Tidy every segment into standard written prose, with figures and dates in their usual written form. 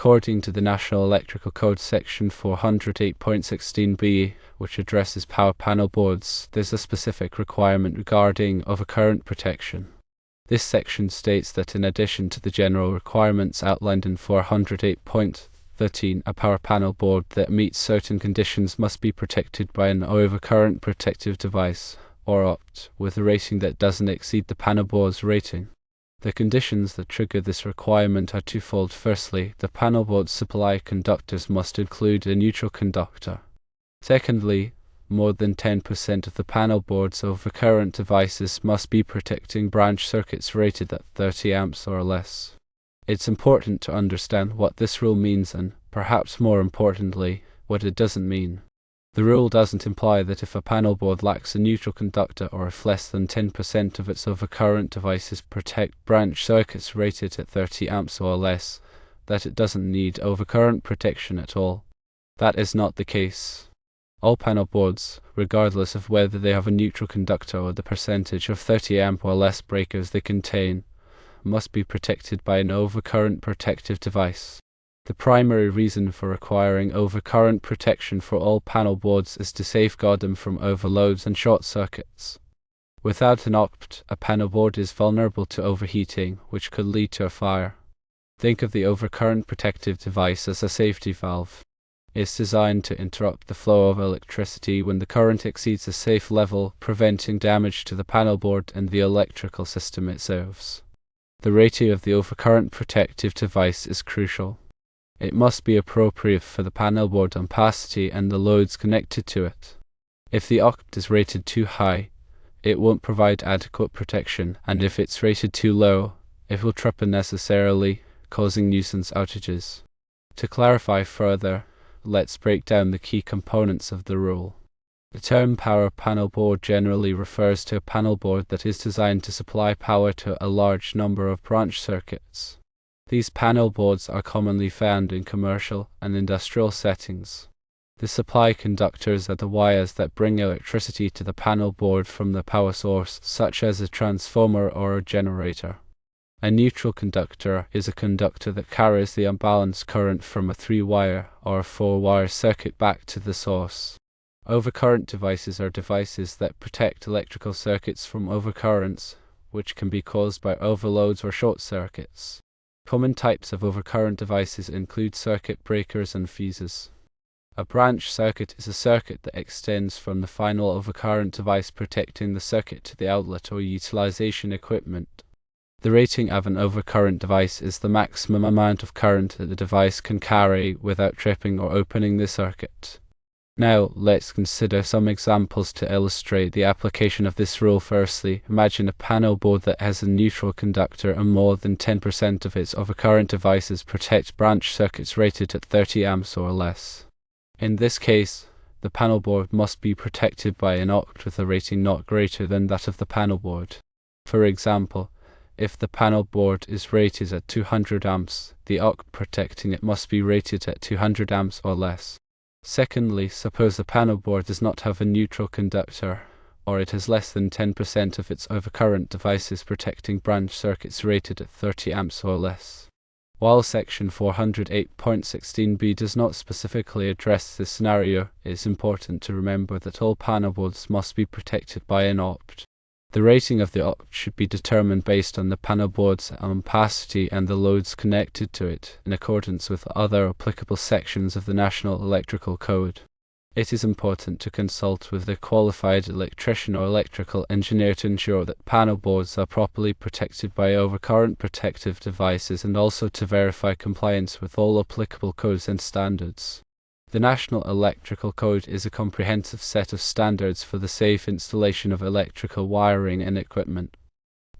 According to the National Electrical Code Section 408.16b, which addresses power panel boards, there's a specific requirement regarding overcurrent protection. This section states that in addition to the general requirements outlined in 408.13, a power panel board that meets certain conditions must be protected by an overcurrent protective device, or OPT, with a rating that doesn't exceed the panelboard's rating. The conditions that trigger this requirement are twofold. Firstly, the panelboard's supply conductors must include a neutral conductor. Secondly, more than 10% of the panelboard's overcurrent devices must be protecting branch circuits rated at 30 amps or less. It's important to understand what this rule means and, perhaps more importantly, what it doesn't mean. The rule doesn't imply that if a panelboard lacks a neutral conductor or if less than 10% of its overcurrent devices protect branch circuits rated at 30 amps or less, that it doesn't need overcurrent protection at all. That is not the case. All panelboards, regardless of whether they have a neutral conductor or the percentage of 30 amp or less breakers they contain, must be protected by an overcurrent protective device. The primary reason for requiring overcurrent protection for all panelboards is to safeguard them from overloads and short circuits. Without an OPT, a panelboard is vulnerable to overheating, which could lead to a fire. Think of the overcurrent protective device as a safety valve. It's designed to interrupt the flow of electricity when the current exceeds a safe level, preventing damage to the panelboard and the electrical system it serves. The rating of the overcurrent protective device is crucial. It must be appropriate for the panelboard ampacity and the loads connected to it. If the OPT is rated too high, it won't provide adequate protection, and if it's rated too low, it will trip unnecessarily, causing nuisance outages. To clarify further, let's break down the key components of the rule. The term power panel board generally refers to a panel board that is designed to supply power to a large number of branch circuits. These panel boards are commonly found in commercial and industrial settings. The supply conductors are the wires that bring electricity to the panel board from the power source, such as a transformer or a generator. A neutral conductor is a conductor that carries the unbalanced current from a 3-wire or a 4-wire circuit back to the source. Overcurrent devices are devices that protect electrical circuits from overcurrents, which can be caused by overloads or short circuits. Common types of overcurrent devices include circuit breakers and fuses. A branch circuit is a circuit that extends from the final overcurrent device protecting the circuit to the outlet or utilization equipment. The rating of an overcurrent device is the maximum amount of current that the device can carry without tripping or opening the circuit. Now, let's consider some examples to illustrate the application of this rule. Firstly, imagine a panel board that has a neutral conductor and more than 10% of its overcurrent devices protect branch circuits rated at 30 amps or less. In this case, the panel board must be protected by an OPT with a rating not greater than that of the panel board. For example, if the panel board is rated at 200 amps, the OPT protecting it must be rated at 200 amps or less. Secondly, suppose the panel board does not have a neutral conductor, or it has less than 10% of its overcurrent devices protecting branch circuits rated at 30 amps or less. While section 408.16b does not specifically address this scenario, it is important to remember that all panel boards must be protected by an OPT. The rating of the OPT should be determined based on the panel board's ampacity and the loads connected to it, in accordance with other applicable sections of the National Electrical Code. It is important to consult with a qualified electrician or electrical engineer to ensure that panel boards are properly protected by overcurrent protective devices and also to verify compliance with all applicable codes and standards. The National Electrical Code is a comprehensive set of standards for the safe installation of electrical wiring and equipment.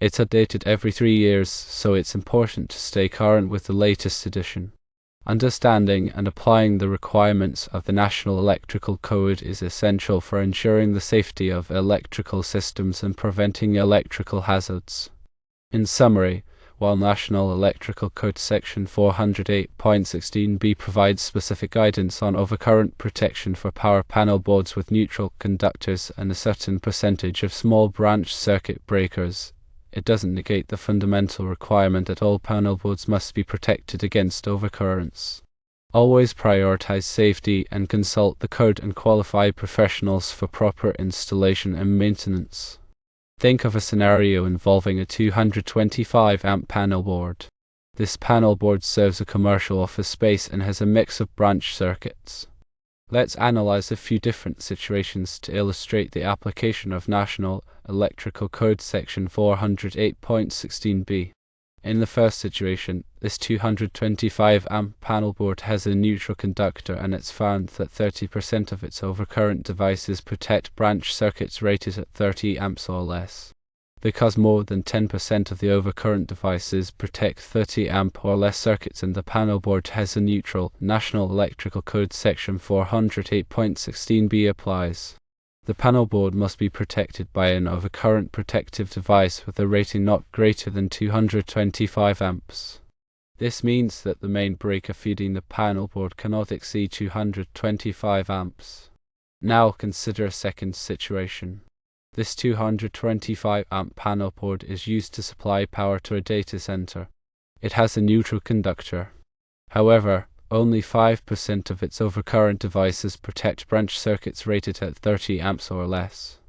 It's updated every 3 years, so it's important to stay current with the latest edition. Understanding and applying the requirements of the National Electrical Code is essential for ensuring the safety of electrical systems and preventing electrical hazards. In summary, while National Electrical Code Section 408.16b provides specific guidance on overcurrent protection for power panel boards with neutral conductors and a certain percentage of small branch circuit breakers, it doesn't negate the fundamental requirement that all panel boards must be protected against overcurrents. Always prioritize safety and consult the code and qualified professionals for proper installation and maintenance. Think of a scenario involving a 225 amp panel board. This panel board serves a commercial office space and has a mix of branch circuits. Let's analyze a few different situations to illustrate the application of National Electrical Code Section 408.16b. In the first situation, this 225 amp panel board has a neutral conductor, and it's found that 30% of its overcurrent devices protect branch circuits rated at 30 amps or less. Because more than 10% of the overcurrent devices protect 30 amp or less circuits and the panel board has a neutral, National Electrical Code Section 408.16b applies. The panel board must be protected by an overcurrent protective device with a rating not greater than 225 amps. This means that the main breaker feeding the panel board cannot exceed 225 amps. Now consider a second situation. This 225 amp panel board is used to supply power to a data center. It has a neutral conductor. However, only 5% of its overcurrent devices protect branch circuits rated at 30 amps or less.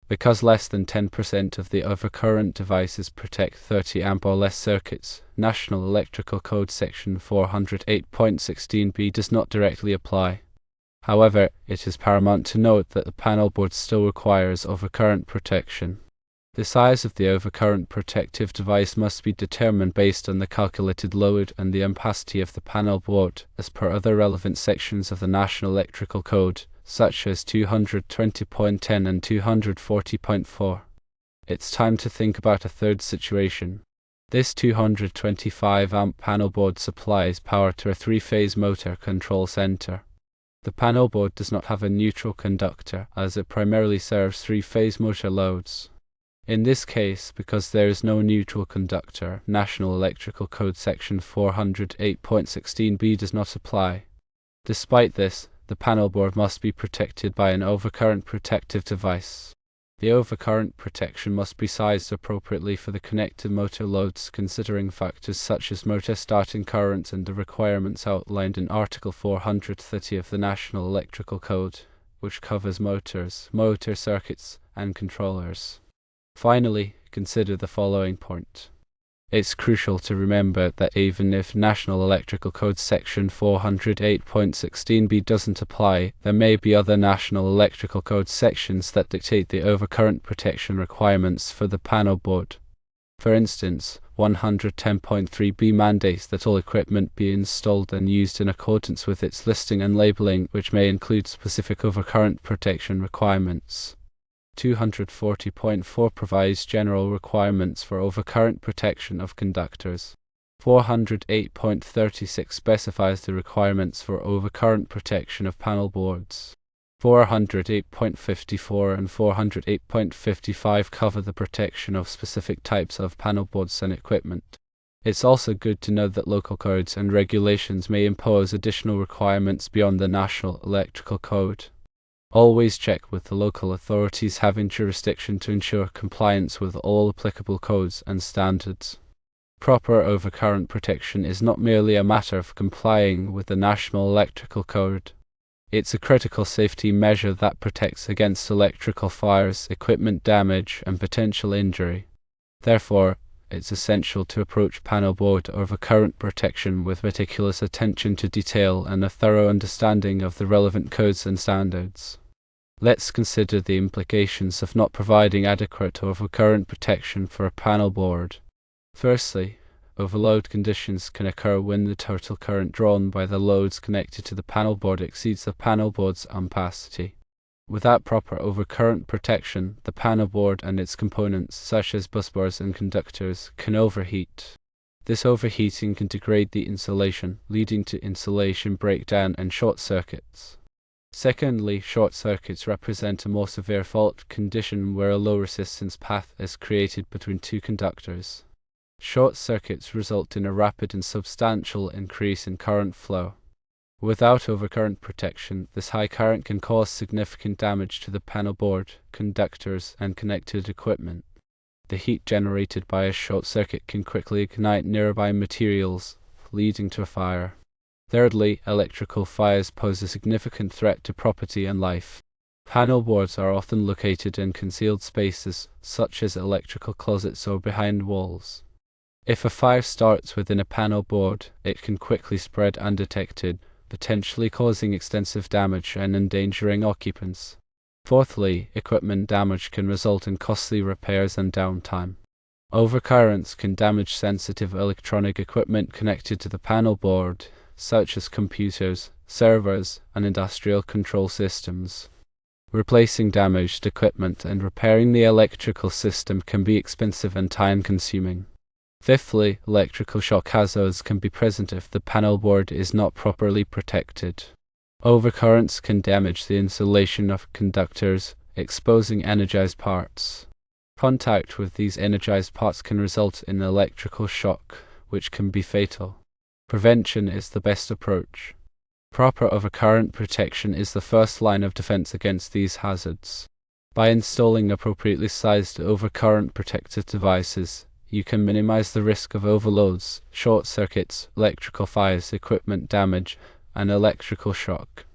Because less than 10% of the overcurrent devices protect 30 amp or less circuits, National Electrical Code Section 408.16b does not directly apply. However, it is paramount to note that the panel board still requires overcurrent protection. The size of the overcurrent protective device must be determined based on the calculated load and the ampacity of the panel board, as per other relevant sections of the National Electrical Code, such as 220.10 and 240.4. It's time to think about a third situation. This 225 amp panel board supplies power to a three-phase motor control center. The panel board does not have a neutral conductor, as it primarily serves three-phase motor loads. In this case, because there is no neutral conductor, National Electrical Code Section 408.16b does not apply. Despite this, the panel board must be protected by an overcurrent protective device. The overcurrent protection must be sized appropriately for the connected motor loads, considering factors such as motor starting current and the requirements outlined in Article 430 of the National Electrical Code, which covers motors, motor circuits, and controllers. Finally, consider the following point. It's crucial to remember that even if National Electrical Code Section 408.16b doesn't apply, there may be other National Electrical Code sections that dictate the overcurrent protection requirements for the panel board. For instance, 110.3b mandates that all equipment be installed and used in accordance with its listing and labeling, which may include specific overcurrent protection requirements. 240.4 provides general requirements for overcurrent protection of conductors. 408.36 specifies the requirements for overcurrent protection of panel boards. 408.54 and 408.55 cover the protection of specific types of panel boards and equipment. It's also good to know that local codes and regulations may impose additional requirements beyond the National Electrical Code. Always check with the local authorities having jurisdiction to ensure compliance with all applicable codes and standards. Proper overcurrent protection is not merely a matter of complying with the National Electrical Code. It's a critical safety measure that protects against electrical fires, equipment damage, and potential injury. Therefore, it's essential to approach panel board overcurrent protection with meticulous attention to detail and a thorough understanding of the relevant codes and standards. Let's consider the implications of not providing adequate overcurrent protection for a panel board. Firstly, overload conditions can occur when the total current drawn by the loads connected to the panel board exceeds the panel board's ampacity. Without proper overcurrent protection, the panel board and its components, such as busbars and conductors, can overheat. This overheating can degrade the insulation, leading to insulation breakdown and short circuits. Secondly, short circuits represent a more severe fault condition where a low resistance path is created between two conductors. Short circuits result in a rapid and substantial increase in current flow. Without overcurrent protection, this high current can cause significant damage to the panel board, conductors, and connected equipment. The heat generated by a short circuit can quickly ignite nearby materials, leading to a fire. Thirdly, electrical fires pose a significant threat to property and life. Panel boards are often located in concealed spaces, such as electrical closets or behind walls. If a fire starts within a panel board, it can quickly spread undetected, potentially causing extensive damage and endangering occupants. Fourthly, equipment damage can result in costly repairs and downtime. Overcurrents can damage sensitive electronic equipment connected to the panel board, such as computers, servers, and industrial control systems. Replacing damaged equipment and repairing the electrical system can be expensive and time-consuming. Fifthly, electrical shock hazards can be present if the panel board is not properly protected. Overcurrents can damage the insulation of conductors, exposing energized parts. Contact with these energized parts can result in electrical shock, which can be fatal. Prevention is the best approach. Proper overcurrent protection is the first line of defense against these hazards. By installing appropriately sized overcurrent protective devices, you can minimize the risk of overloads, short circuits, electrical fires, equipment damage, and electrical shock.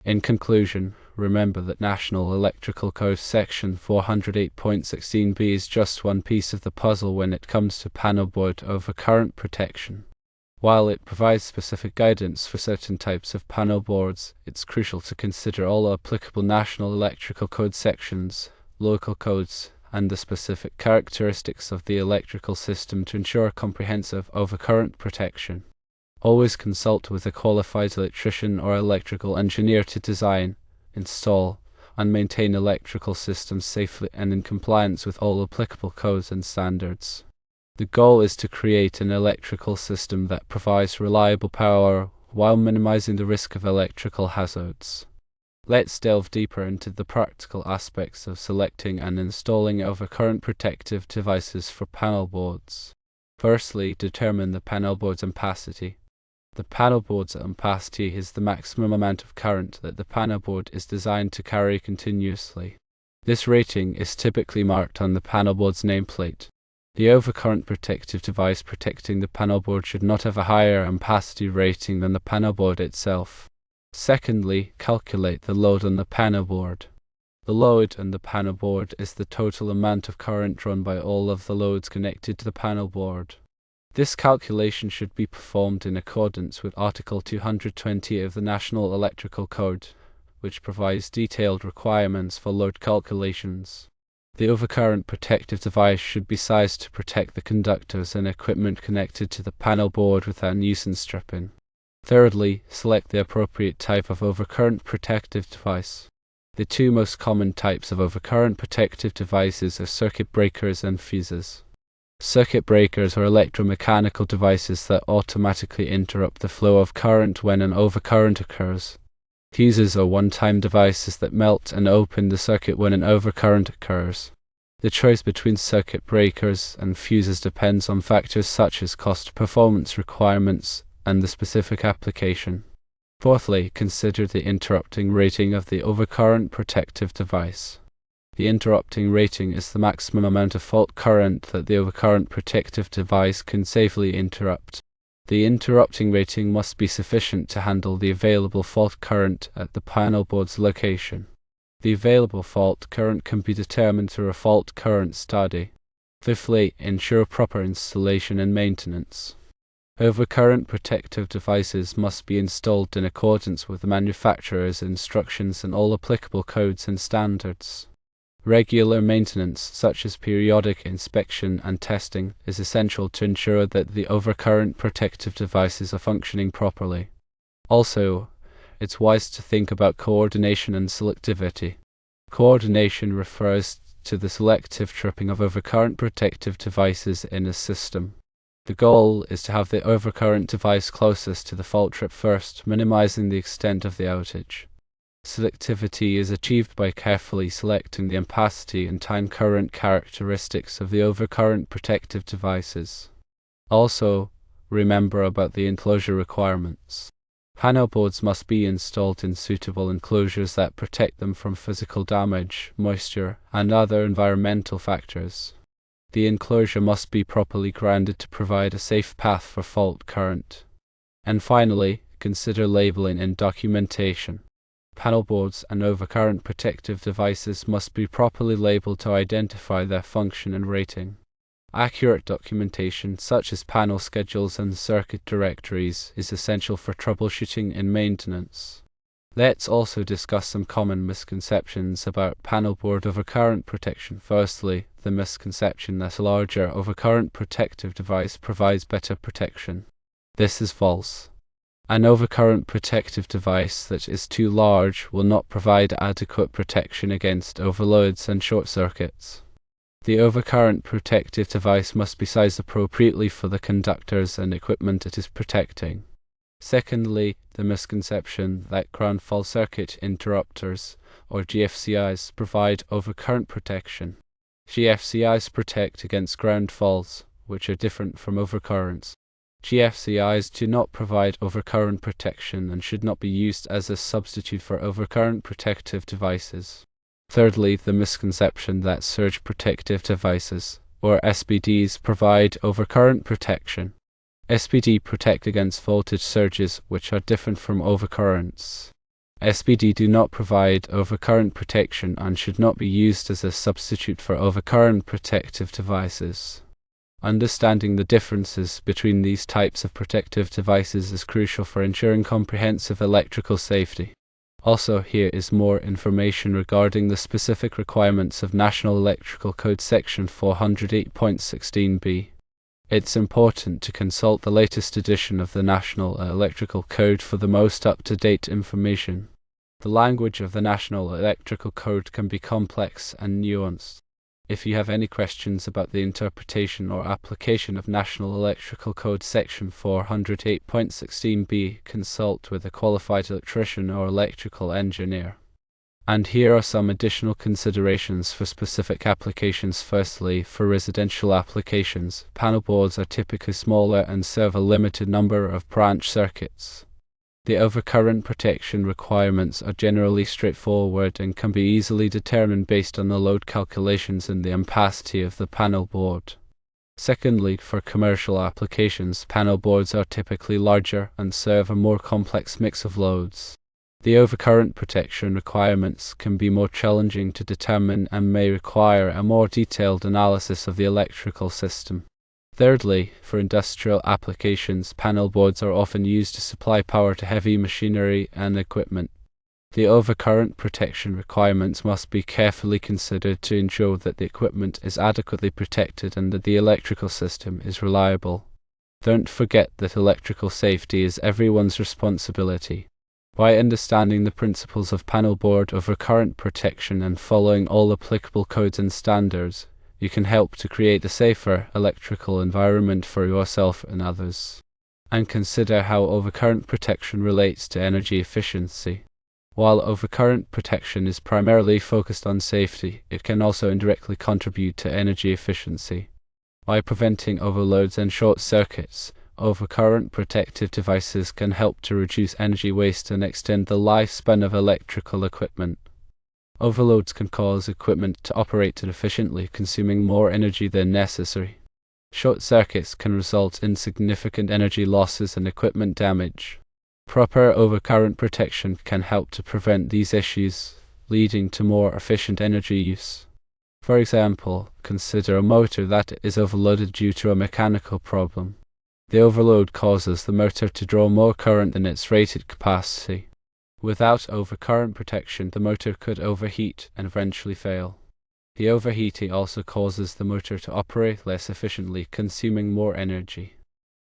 In conclusion, remember that National Electrical Code Section 408.16b is just one piece of the puzzle when it comes to panelboard overcurrent protection. While it provides specific guidance for certain types of panel boards, it's crucial to consider all applicable National Electrical Code sections, local codes, and the specific characteristics of the electrical system to ensure comprehensive overcurrent protection. Always consult with a qualified electrician or electrical engineer to design, install, and maintain electrical systems safely and in compliance with all applicable codes and standards. The goal is to create an electrical system that provides reliable power while minimizing the risk of electrical hazards. Let's delve deeper into the practical aspects of selecting and installing overcurrent protective devices for panel boards. Firstly, determine the panel board's ampacity. The panel board's ampacity is the maximum amount of current that the panel board is designed to carry continuously. This rating is typically marked on the panel board's nameplate. The overcurrent protective device protecting the panel board should not have a higher ampacity rating than the panel board itself. Secondly, calculate the load on the panel board. The load on the panel board is the total amount of current drawn by all of the loads connected to the panel board. This calculation should be performed in accordance with Article 220 of the National Electrical Code, which provides detailed requirements for load calculations. The overcurrent protective device should be sized to protect the conductors and equipment connected to the panel board without nuisance stripping. Thirdly, select the appropriate type of overcurrent protective device. The two most common types of overcurrent protective devices are circuit breakers and fuses. Circuit breakers are electromechanical devices that automatically interrupt the flow of current when an overcurrent occurs. Fuses are one-time devices that melt and open the circuit when an overcurrent occurs. The choice between circuit breakers and fuses depends on factors such as cost, performance requirements, and the specific application. Fourthly, consider the interrupting rating of the overcurrent protective device. The interrupting rating is the maximum amount of fault current that the overcurrent protective device can safely interrupt. The interrupting rating must be sufficient to handle the available fault current at the panel board's location. The available fault current can be determined through a fault current study. Fifthly, ensure proper installation and maintenance. Overcurrent protective devices must be installed in accordance with the manufacturer's instructions and all applicable codes and standards. Regular maintenance, such as periodic inspection and testing, is essential to ensure that the overcurrent protective devices are functioning properly. Also, it's wise to think about coordination and selectivity. Coordination refers to the selective tripping of overcurrent protective devices in a system. The goal is to have the overcurrent device closest to the fault trip first, minimizing the extent of the outage. Selectivity is achieved by carefully selecting the ampacity and time current characteristics of the overcurrent protective devices. Also, remember about the enclosure requirements. Panel boards must be installed in suitable enclosures that protect them from physical damage, moisture, and other environmental factors. The enclosure must be properly grounded to provide a safe path for fault current. And finally, consider labeling and documentation. Panel boards and overcurrent protective devices must be properly labeled to identify their function and rating. Accurate documentation, such as panel schedules and circuit directories, is essential for troubleshooting and maintenance. Let's also discuss some common misconceptions about panelboard overcurrent protection. Firstly, the misconception that a larger overcurrent protective device provides better protection. This is false. An overcurrent protective device that is too large will not provide adequate protection against overloads and short circuits. The overcurrent protective device must be sized appropriately for the conductors and equipment it is protecting. Secondly, the misconception that ground fault circuit interrupters, or GFCIs, provide overcurrent protection. GFCIs protect against ground faults, which are different from overcurrents. GFCIs do not provide overcurrent protection and should not be used as a substitute for overcurrent protective devices. Thirdly, the misconception that surge protective devices, or SPDs, provide overcurrent protection. SPD protect against voltage surges, which are different from overcurrents. SPD do not provide overcurrent protection and should not be used as a substitute for overcurrent protective devices. Understanding the differences between these types of protective devices is crucial for ensuring comprehensive electrical safety. Also, here is more information regarding the specific requirements of National Electrical Code Section 408.16b. It's important to consult the latest edition of the National Electrical Code for the most up-to-date information. The language of the National Electrical Code can be complex and nuanced. If you have any questions about the interpretation or application of National Electrical Code Section 408.16b, consult with a qualified electrician or electrical engineer. And here are some additional considerations for specific applications. Firstly, for residential applications, panel boards are typically smaller and serve a limited number of branch circuits. The overcurrent protection requirements are generally straightforward and can be easily determined based on the load calculations and the ampacity of the panel board. Secondly, for commercial applications, panel boards are typically larger and serve a more complex mix of loads. The overcurrent protection requirements can be more challenging to determine and may require a more detailed analysis of the electrical system. Thirdly, for industrial applications, panel boards are often used to supply power to heavy machinery and equipment. The overcurrent protection requirements must be carefully considered to ensure that the equipment is adequately protected and that the electrical system is reliable. Don't forget that electrical safety is everyone's responsibility. By understanding the principles of panelboard overcurrent protection and following all applicable codes and standards, you can help to create a safer electrical environment for yourself and others. And consider how overcurrent protection relates to energy efficiency. While overcurrent protection is primarily focused on safety, it can also indirectly contribute to energy efficiency. By preventing overloads and short circuits, overcurrent protective devices can help to reduce energy waste and extend the lifespan of electrical equipment. Overloads can cause equipment to operate inefficiently, consuming more energy than necessary. Short circuits can result in significant energy losses and equipment damage. Proper overcurrent protection can help to prevent these issues, leading to more efficient energy use. For example, consider a motor that is overloaded due to a mechanical problem. The overload causes the motor to draw more current than its rated capacity. Without overcurrent protection, the motor could overheat and eventually fail. The overheating also causes the motor to operate less efficiently, consuming more energy.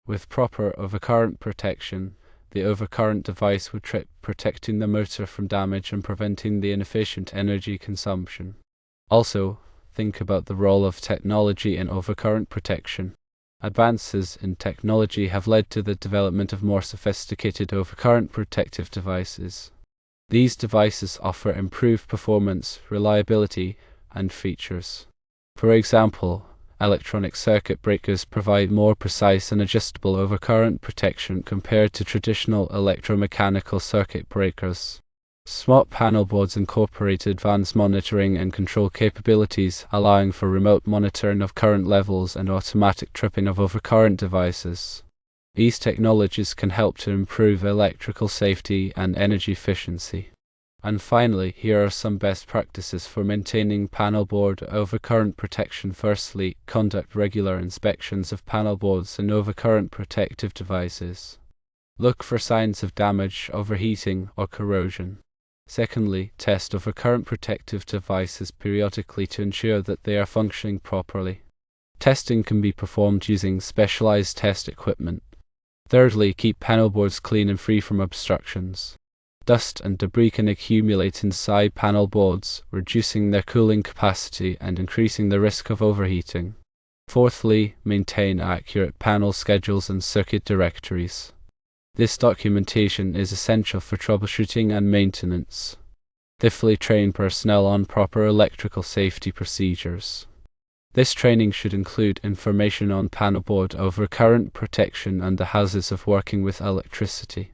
With proper overcurrent protection, the overcurrent device would protecting the motor from damage and preventing the inefficient energy consumption. Also, think about the role of technology in overcurrent protection. Advances in technology have led to the development of more sophisticated overcurrent protective devices. These devices offer improved performance, reliability, and features. For example, electronic circuit breakers provide more precise and adjustable overcurrent protection compared to traditional electromechanical circuit breakers. Smart panel boards incorporate advanced monitoring and control capabilities, allowing for remote monitoring of current levels and automatic tripping of overcurrent devices. These technologies can help to improve electrical safety and energy efficiency. And finally, here are some best practices for maintaining panelboard overcurrent protection. Firstly, conduct regular inspections of panelboards and overcurrent protective devices. Look for signs of damage, overheating, or corrosion. Secondly, test overcurrent protective devices periodically to ensure that they are functioning properly. Testing can be performed using specialized test equipment. Thirdly, keep panelboards clean and free from obstructions. Dust and debris can accumulate inside panelboards, reducing their cooling capacity and increasing the risk of overheating. Fourthly, maintain accurate panel schedules and circuit directories. This documentation is essential for troubleshooting and maintenance. Fifthly, train personnel on proper electrical safety procedures. This training should include information on panelboard overcurrent protection and the hazards of working with electricity.